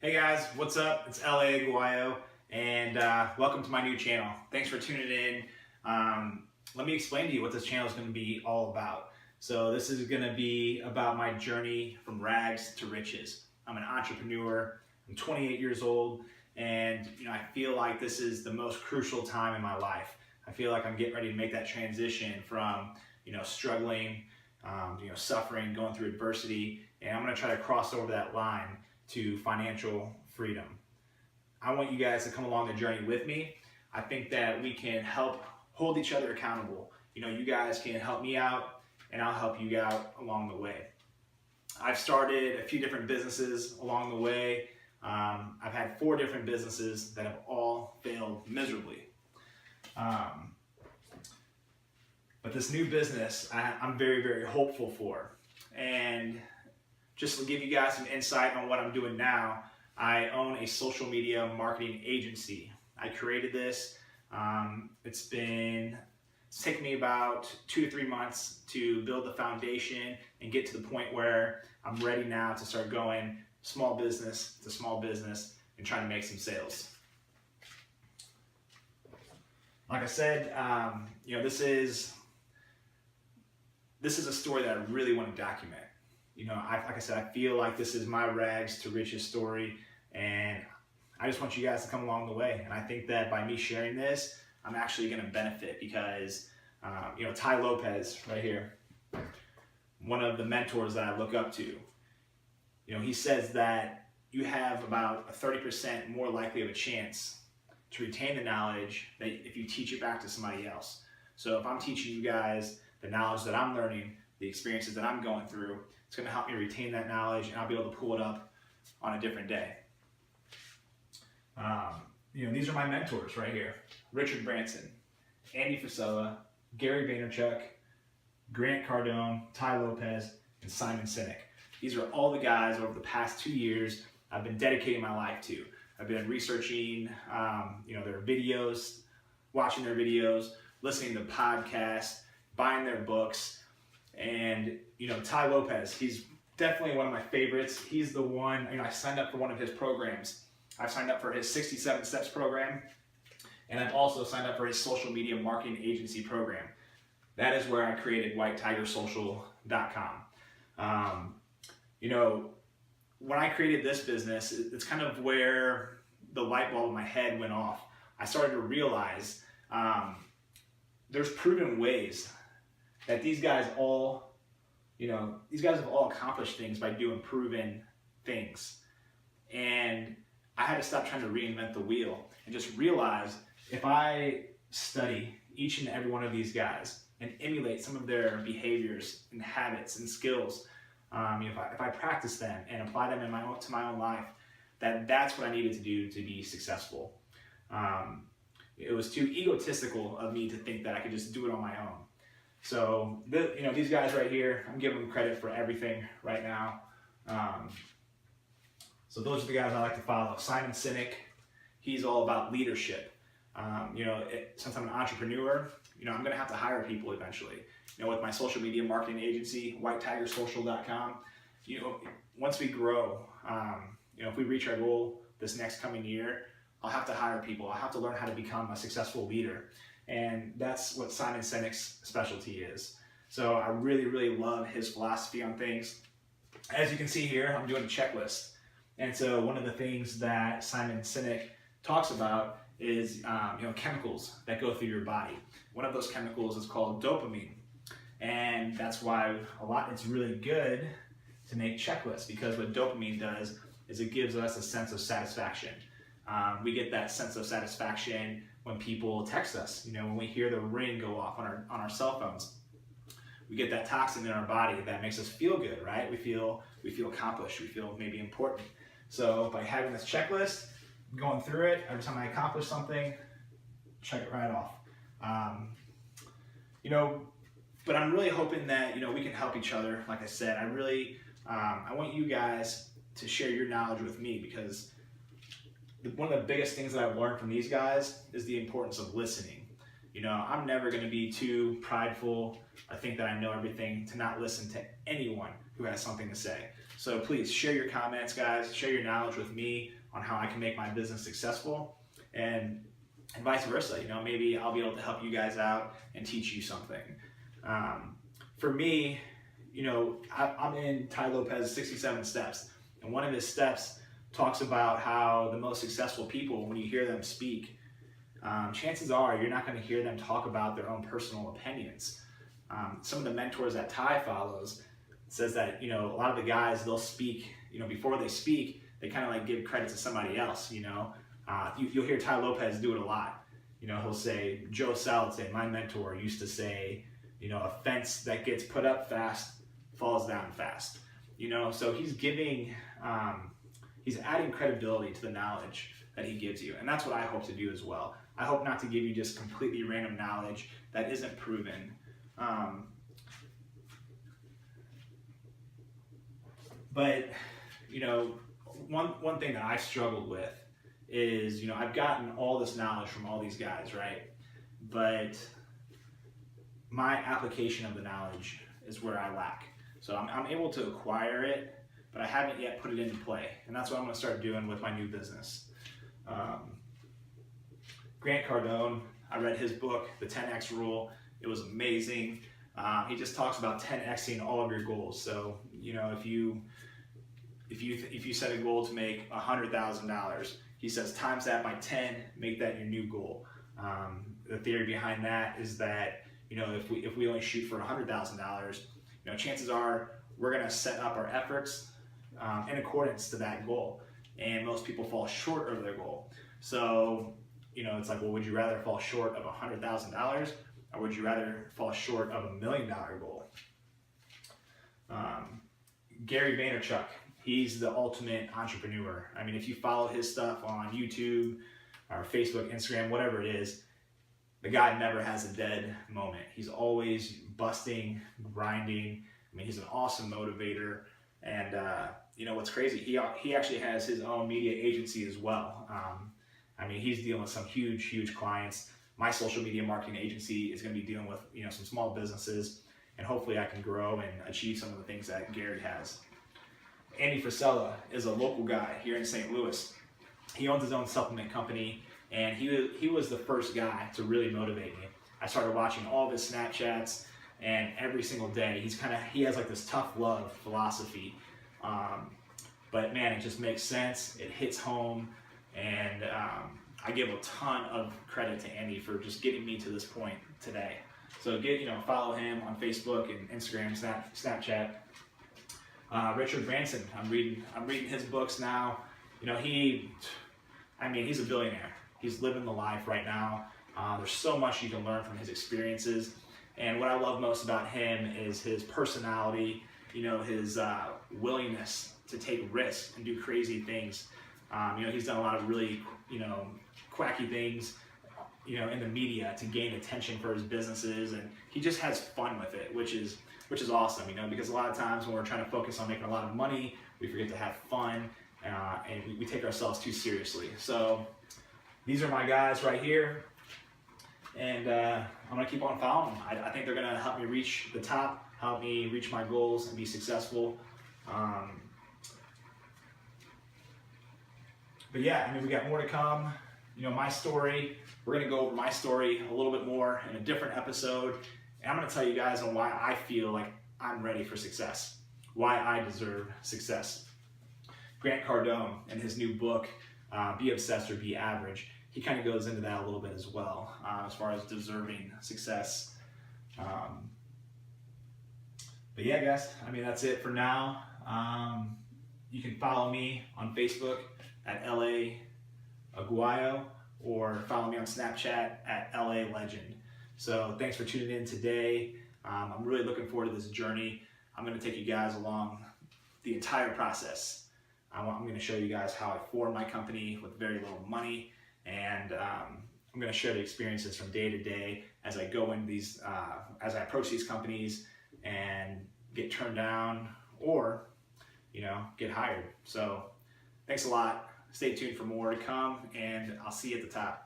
Hey guys, what's up? It's LA Aguayo, and welcome to my new channel. Thanks for tuning in. Let me explain to you what this channel is going to be all about. So this is going to be about my journey from rags to riches. I'm an entrepreneur. I'm 28 years old, and I feel like this is the most crucial time in my life. I feel like I'm getting ready to make that transition from struggling, suffering, going through adversity, and I'm going to try to cross over that line to financial freedom. I want you guys to come along the journey with me. I think that we can help hold each other accountable. You guys can help me out and I'll help you out along the way. I've started a few different businesses along the way. I've had 4 different businesses that have all failed miserably. But this new business, I'm very, very hopeful for. And just to give you guys some insight on what I'm doing now, I own a social media marketing agency. I created this. It's taken me about 2 to 3 months to build the foundation and get to the point where I'm ready now to start going small business to small business and trying to make some sales. Like I said, this is a story that I really want to document. Like I said, I feel like this is my rags to riches story, and I just want you guys to come along the way. And I think that by me sharing this, I'm actually going to benefit because, Tai Lopez right here, one of the mentors that I look up to, he says that you have about a 30% more likely of a chance to retain the knowledge that if you teach it back to somebody else. So if I'm teaching you guys the knowledge that I'm learning, the experiences that I'm going through, it's going to help me retain that knowledge, and I'll be able to pull it up on a different day. These are my mentors right here: Richard Branson, Andy Frisella, Gary Vaynerchuk, Grant Cardone, Tai Lopez, and Simon Sinek. These are all the guys over the past 2 years I've been dedicating my life to. I've been researching, their videos, watching their videos, listening to podcasts, buying their books. And Tai Lopez, he's definitely one of my favorites. He's the one, I signed up for one of his programs. I've signed up for his 67 Steps program, and I've also signed up for his social media marketing agency program. That is where I created whitetigersocial.com. When I created this business, it's kind of where the light bulb in my head went off. I started to realize there's proven ways that these guys have all accomplished things by doing proven things. And I had to stop trying to reinvent the wheel and just realize if I study each and every one of these guys and emulate some of their behaviors and habits and skills, if I practice them and apply them to my own life, that's what I needed to do to be successful. It was too egotistical of me to think that I could just do it on my own. So, these guys right here, I'm giving them credit for everything right now. So those are the guys I like to follow. Simon Sinek, he's all about leadership. Since I'm an entrepreneur, I'm going to have to hire people eventually. With my social media marketing agency, whitetigersocial.com, once we grow, if we reach our goal this next coming year, I'll have to hire people. I'll have to learn how to become a successful leader. And that's what Simon Sinek's specialty is. So I really, really love his philosophy on things. As you can see here, I'm doing a checklist. And so one of the things that Simon Sinek talks about is chemicals that go through your body. One of those chemicals is called dopamine. And that's why it's really good to make checklists, because what dopamine does is it gives us a sense of satisfaction. We get that sense of satisfaction when people text us, when we hear the ring go off on our cell phones. We get that toxin in our body that makes us feel good, right? We feel accomplished, we feel maybe important. So by having this checklist, going through it, every time I accomplish something, check it right off. But I'm really hoping that, we can help each other. Like I said, I want you guys to share your knowledge with me, because one of the biggest things that I've learned from these guys is the importance of listening. I'm never going to be too prideful or think that I know everything to not listen to anyone who has something to say. So please share your comments, guys. Share your knowledge with me on how I can make my business successful, and vice versa. You know, maybe I'll be able to help you guys out and teach you something. For me, you know, I'm in Tai Lopez 67 Steps, and one of his steps talks about how the most successful people, when you hear them speak, chances are you're not going to hear them talk about their own personal opinions. Some of the mentors that Tai follows says that, you know, a lot of the guys, they'll speak, you know, before they speak, they kind of like give credit to somebody else, you know. You'll hear Tai Lopez do it a lot. You know, he'll say, Joe Salatin, my mentor, used to say, you know, a fence that gets put up fast falls down fast. You know, so he's giving, he's adding credibility to the knowledge that he gives you. And that's what I hope to do as well. I hope not to give you just completely random knowledge that isn't proven. But, you know, one thing that I struggled with is, you know, I've gotten all this knowledge from all these guys, right? But my application of the knowledge is where I lack. So I'm able to acquire it, but I haven't yet put it into play. And that's what I'm going to start doing with my new business. Grant Cardone, I read his book, The 10X Rule. It was amazing. He just talks about 10Xing all of your goals. So, you know, if you set a goal to make $100,000, he says times that by 10, make that your new goal. The theory behind that is that, you know, if we only shoot for $100,000, you know, chances are we're going to set up our efforts in accordance to that goal. And most people fall short of their goal. So, you know, it's like, well, would you rather fall short of $100,000 or would you rather fall short of $1 million goal? Gary Vaynerchuk, he's the ultimate entrepreneur. I mean, if you follow his stuff on YouTube or Facebook, Instagram, whatever it is, the guy never has a dead moment. He's always busting, grinding. I mean, he's an awesome motivator. And you know what's crazy? He actually has his own media agency as well. I mean, he's dealing with some huge clients. My social media marketing agency is going to be dealing with, you know, some small businesses, and hopefully I can grow and achieve some of the things that Gary has. Andy Frisella is a local guy here in St. Louis. He owns his own supplement company, and he was the first guy to really motivate me. I started watching all of his Snapchats, and every single day he has like this tough love philosophy. But man, it just makes sense. It hits home, and I give a ton of credit to Andy for just getting me to this point today. So follow him on Facebook and Instagram, Snapchat. Richard Branson, I'm reading his books now. You know, he's a billionaire. He's living the life right now. There's so much you can learn from his experiences. And what I love most about him is his personality, you know, his willingness to take risks and do crazy things. You know, he's done a lot of really, you know, quacky things, you know, in the media to gain attention for his businesses, and he just has fun with it, which is awesome, you know, because a lot of times when we're trying to focus on making a lot of money, we forget to have fun, and we take ourselves too seriously. So these are my guys right here, and I'm gonna keep on following them. I think they're gonna help me reach the top, help me reach my goals and be successful. But yeah, I mean, we got more to come. You know, my story, we're gonna go over my story a little bit more in a different episode. And I'm gonna tell you guys on why I feel like I'm ready for success, why I deserve success. Grant Cardone, in his new book, Be Obsessed or Be Average, he kind of goes into that a little bit as well, as far as deserving success. But yeah, guys, I mean, that's it for now. You can follow me on Facebook at LA Aguayo, or follow me on Snapchat at LA Legend. So thanks for tuning in today. I'm really looking forward to this journey. I'm going to take you guys along the entire process. I'm going to show you guys how I formed my company with very little money, and I'm going to share the experiences from day to day as I go into these, as I approach these companies and get turned down or, you know, get hired. So thanks a lot. Stay tuned for more to come, and I'll see you at the top.